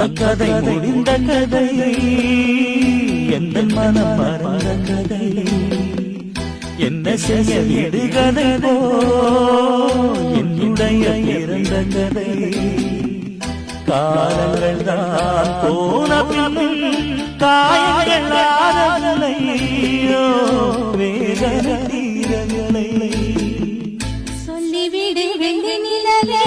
அந்த கதை முடிந்த கதை எந்த மனம் மறந்த கதை என்ன செய்ய விடுகதை என்னுடைய இறந்த கதை காலங்கள் தான் போன பின்னும் காயங்கள் ஆறலையோ வேதனை தீரலை சொல்லிவிடு வெள்ளி நிலவே